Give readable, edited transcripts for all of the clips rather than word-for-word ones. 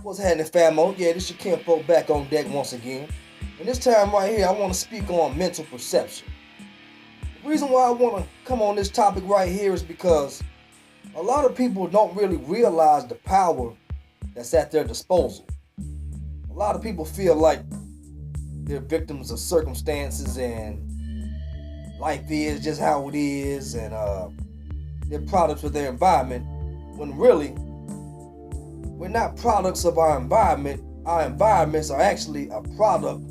What's happening, famo? Yeah, this your Kinfolk back on deck once again. And this time right here, I want to speak on mental perception. The reason why I want to come on this topic right here is because a lot of people don't really realize the power that's at their disposal. A lot of people feel like they're victims of circumstances and life is just how it is, and they're products of their environment, when really we're not products of our environment. Our environments are actually a product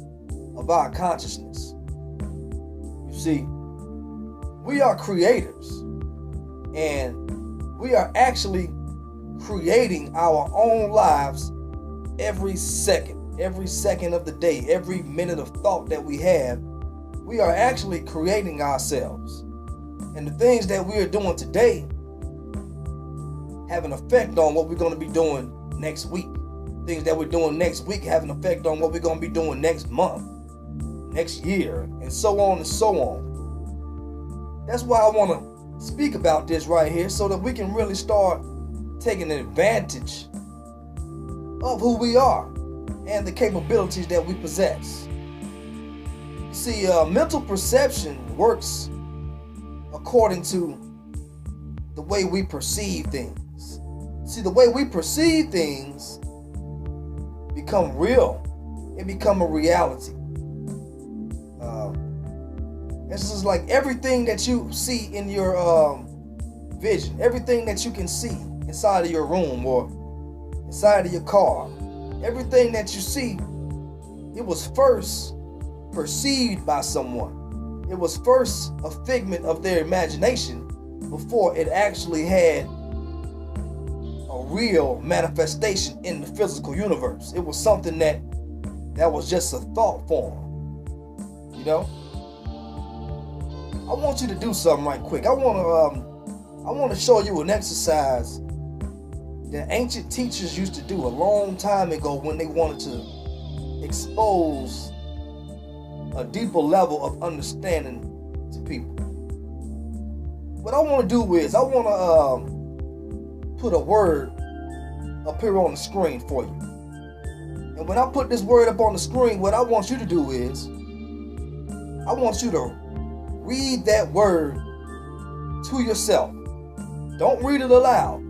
of our consciousness. You see, we are creators, and we are actually creating our own lives every second of the day, every minute of thought that we have. We are actually creating ourselves. And the things that we are doing today have an effect on what we're going to be doing next week. Things that we're doing next week have an effect on what we're going to be doing next month, next year, and so on and so on. That's why I want to speak about this right here, so that we can really start taking advantage of who we are and the capabilities that we possess. See, mental perception works according to the way we perceive things. See, the way we perceive things become real. It become a reality. It's just like everything that you see in your vision, everything that you can see inside of your room or inside of your car, everything that you see, it was first perceived by someone. It was first a figment of their imagination before it actually had a real manifestation in the physical universe. It was something that was just a thought form. You know? I want you to do something right quick. I want to show you an exercise that ancient teachers used to do a long time ago when they wanted to expose a deeper level of understanding to people. What I want to do is I want to put a word up here on the screen for you. And when I put this word up on the screen, what I want you to do is I want you to read that word to yourself. Don't read it aloud.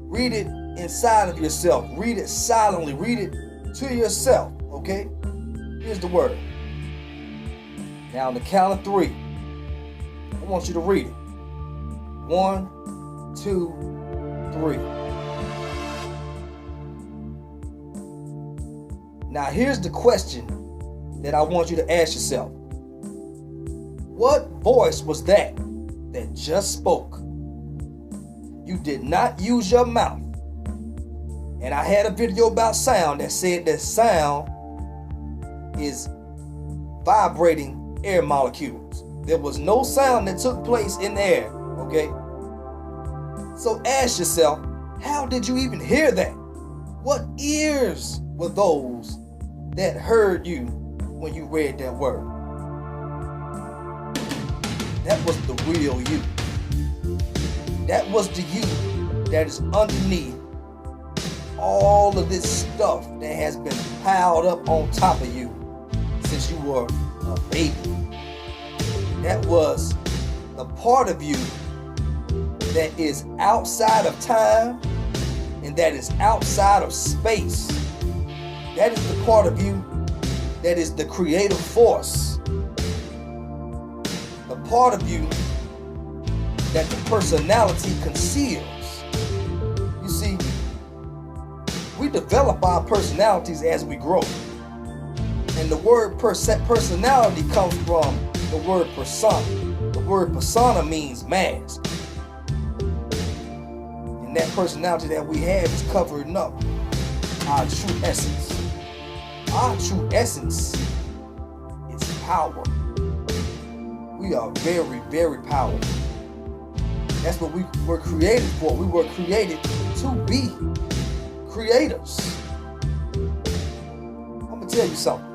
Read it inside of yourself. Read it silently. Read it to yourself, okay? Here's the word. Now, on the count of 3, I want you to read it. 1, 2, 3. Now, here's the question that I want you to ask yourself. What voice was that just spoke? You did not use your mouth. And I had a video about sound that said that sound is vibrating air molecules. There was no sound that took place in the air, okay? So ask yourself, how did you even hear that? What ears were those that heard you when you read that word? That was the real you. That was the you that is underneath all of this stuff that has been piled up on top of you since you were a baby. That was the part of you that is outside of time and that is outside of space. That is the part of you that is the creative force. The part of you that the personality conceals. You see, we develop our personalities as we grow. And the word personality comes from the word persona. The word persona means mask. And that personality that we have is covering up our true essence. Our true essence is power. We are very, very powerful. That's what we were created for. We were created to be creators. I'm going to tell you something.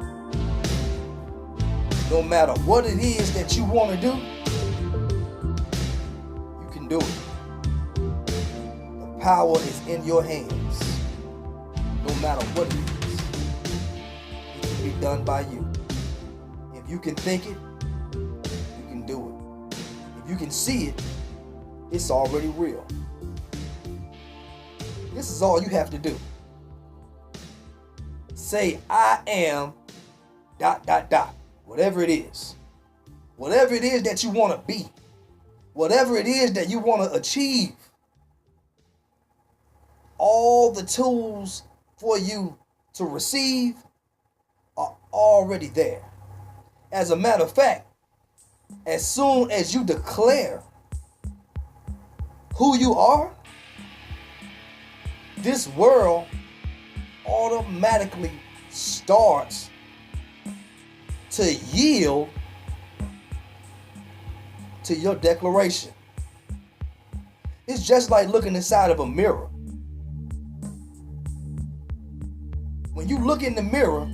No matter what it is that you want to do, you can do it. The power is in your hands. No matter what it is, it can be done by you. If you can think it, you can do it. If you can see it, it's already real. This is all you have to do. Say, I am ... Whatever it is. Whatever it is that you want to be. Whatever it is that you want to achieve. All the tools for you to receive are already there. As a matter of fact, as soon as you declare who you are, this world automatically starts to yield to your declaration. It's just like looking inside of a mirror. When you look in the mirror,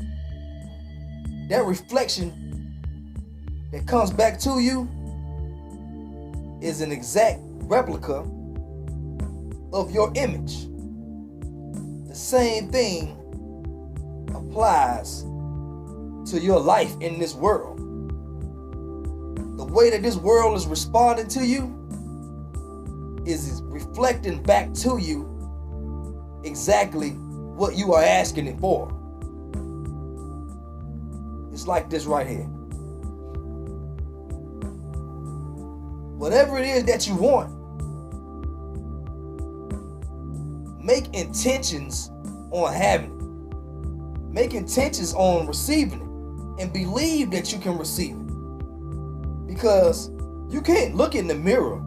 that reflection that comes back to you is an exact replica of your image. The same thing applies to your life in this world. The way that this world is responding to you is reflecting back to you exactly what you are asking it for. It's like this right here. Whatever it is that you want, make intentions on having it. Make intentions on receiving it. And believe that you can receive it. Because you can't look in the mirror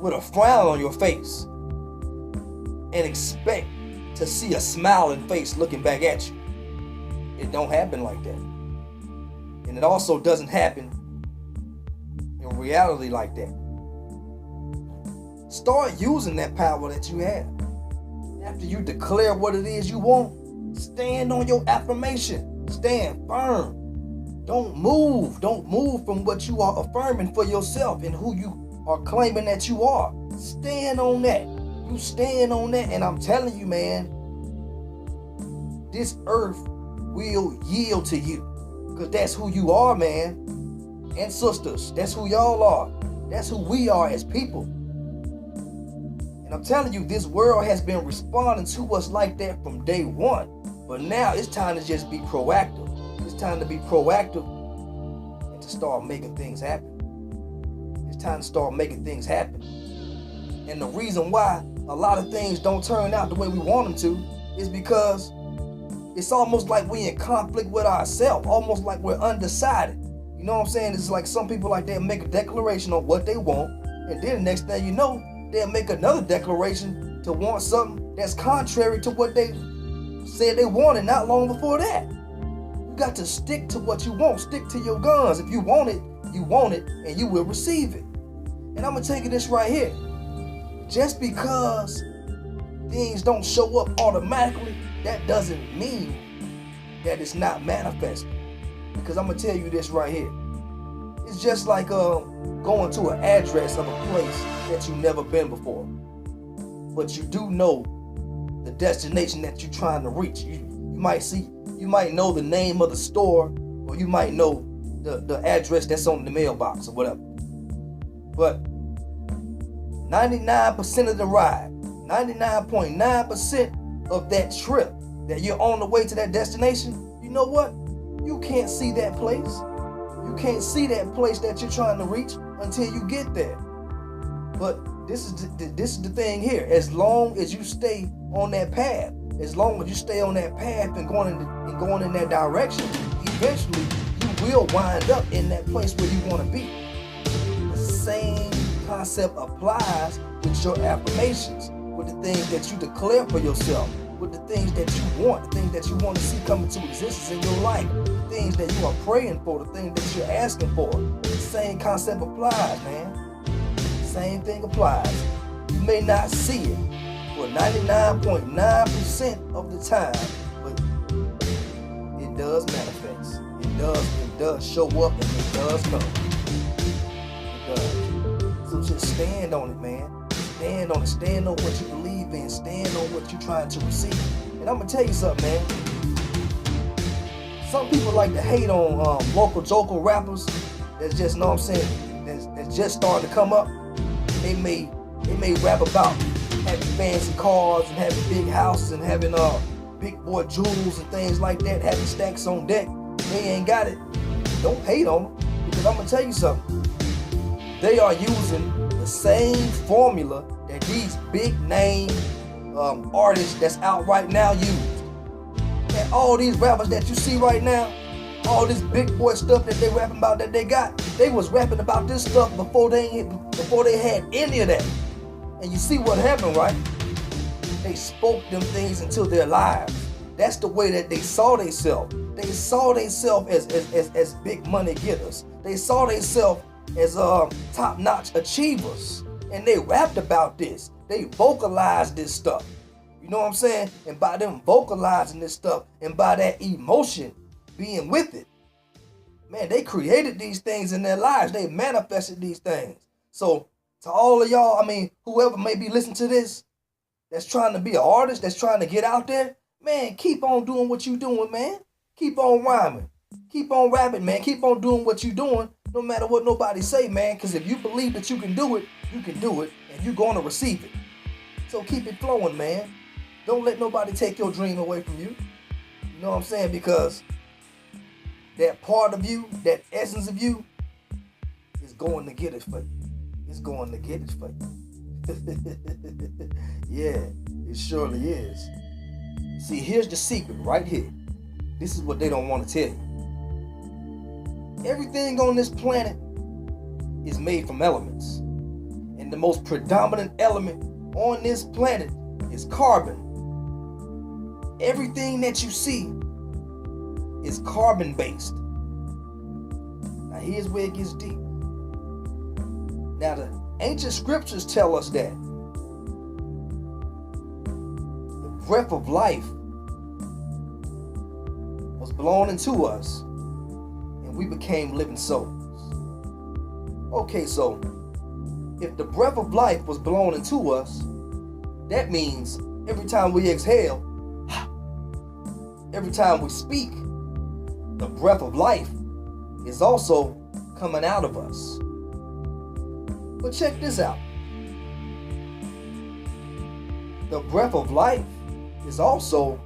with a frown on your face and expect to see a smiling face looking back at you. It don't happen like that. And it also doesn't happen in reality like that. Start using that power that you have. After you declare what it is you want, stand on your affirmation. Stand firm. Don't move. Don't move from what you are affirming for yourself and who you are claiming that you are. Stand on that. You stand on that, and I'm telling you, man, this earth will yield to you. Because that's who you are, man. And sisters, that's who y'all are. That's who we are as people. And I'm telling you, this world has been responding to us like that from day one. But now it's time to just be proactive. It's time to be proactive and to start making things happen. It's time to start making things happen. And the reason why a lot of things don't turn out the way we want them to is because it's almost like we're in conflict with ourselves, almost like we're undecided. You know what I'm saying? It's like some people like they'll make a declaration on what they want, and then the next thing you know, they'll make another declaration to want something that's contrary to what they said they wanted not long before that. You got to stick to what you want. Stick to your guns. If you want it, and you will receive it. And I'm going to tell you this right here. Just because things don't show up automatically, that doesn't mean that it's not manifesting. Because I'm going to tell you this right here. It's just like going to an address of a place that you've never been before. But you do know the destination that you're trying to reach. You might know the name of the store, or you might know the address that's on the mailbox or whatever. But 99% of the ride, 99.9% of that trip that you're on the way to that destination, you know what? You can't see that place. You can't see that place that you're trying to reach until you get there. But this is the thing here. As long as you stay on that path, as long as you stay on that path and going in that direction, eventually you will wind up in that place where you want to be. The same concept applies with your affirmations, with the things that you declare for yourself, with the things that you want, the things that you want to see come into existence in your life, the things that you are praying for, the things that you're asking for. The same concept applies, man. Same thing applies. You may not see it for 99.9% of the time, but it does manifest. It does show up, and it does come. It does. So just stand on it, man. Stand on it. Stand on what you believe in. Stand on what you're trying to receive. And I'm gonna tell you something, man. Some people like to hate on local joker rappers that's just, know what I'm saying, that's just starting to come up. They may rap about having fancy cars and having big houses and having big boy jewels and things like that, having stacks on deck. They ain't got it. Don't hate on them, because I'm gonna tell you something. They are using the same formula that these big name artists that's out right now use. And all these rappers that you see right now, all this big boy stuff that they rapping about that they got, they was rapping about this stuff before they had any of that. And you see what happened, right? They spoke them things into their lives. That's the way that they saw themselves. They saw themselves as big money getters. They saw themselves as top-notch achievers. And they rapped about this. They vocalized this stuff. You know what I'm saying? And by them vocalizing this stuff and by that emotion being with it, man, they created these things in their lives. They manifested these things. So to all of y'all, I mean, whoever may be listening to this, that's trying to be an artist, that's trying to get out there, man, keep on doing what you doing, man. Keep on rhyming. Keep on rapping, man. Keep on doing what you doing, no matter what nobody say, man. Because if you believe that you can do it, and you're going to receive it. So keep it flowing, man. Don't let nobody take your dream away from you. You know what I'm saying? Because that part of you, that essence of you, is going to get it for you. It's going to get it for you. Yeah, it surely is. See, here's the secret right here. This is what they don't want to tell you. Everything on this planet is made from elements. And the most predominant element on this planet is carbon. Everything that you see is carbon based. Now here's where it gets deep. Now the ancient scriptures tell us that the breath of life was blown into us and we became living souls. Okay, so if the breath of life was blown into us, that means every time we exhale, every time we speak, the breath of life is also coming out of us. But check this out. The breath of life is also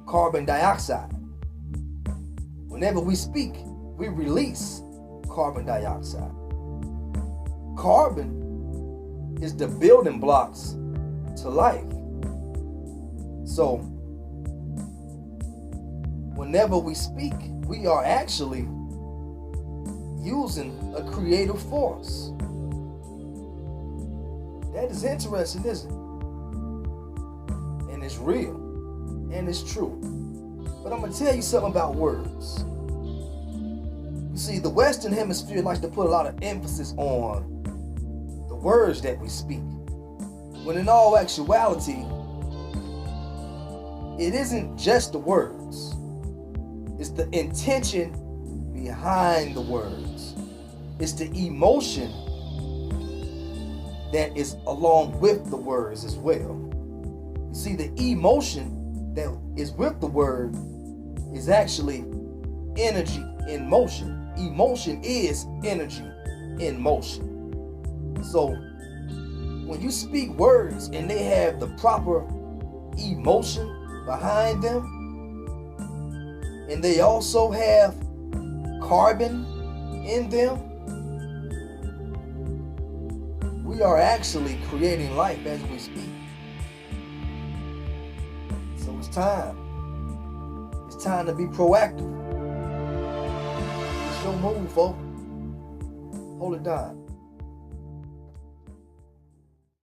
carbon dioxide. Whenever we speak, we release carbon dioxide. Carbon is the building blocks to life. So, whenever we speak, we are actually using a creative force. That is interesting, isn't it? And it's real. And it's true. But I'm going to tell you something about words. You see, the Western Hemisphere likes to put a lot of emphasis on the words that we speak, when in all actuality, it isn't just the words. It's the intention behind the words. It's the emotion that is along with the words as well. You see, the emotion that is with the word is actually energy in motion. Emotion is energy in motion. So when you speak words and they have the proper emotion behind them, and they also have carbon in them, we are actually creating life as we speak. So it's time. It's time to be proactive. It's your move, folks. Hold it down.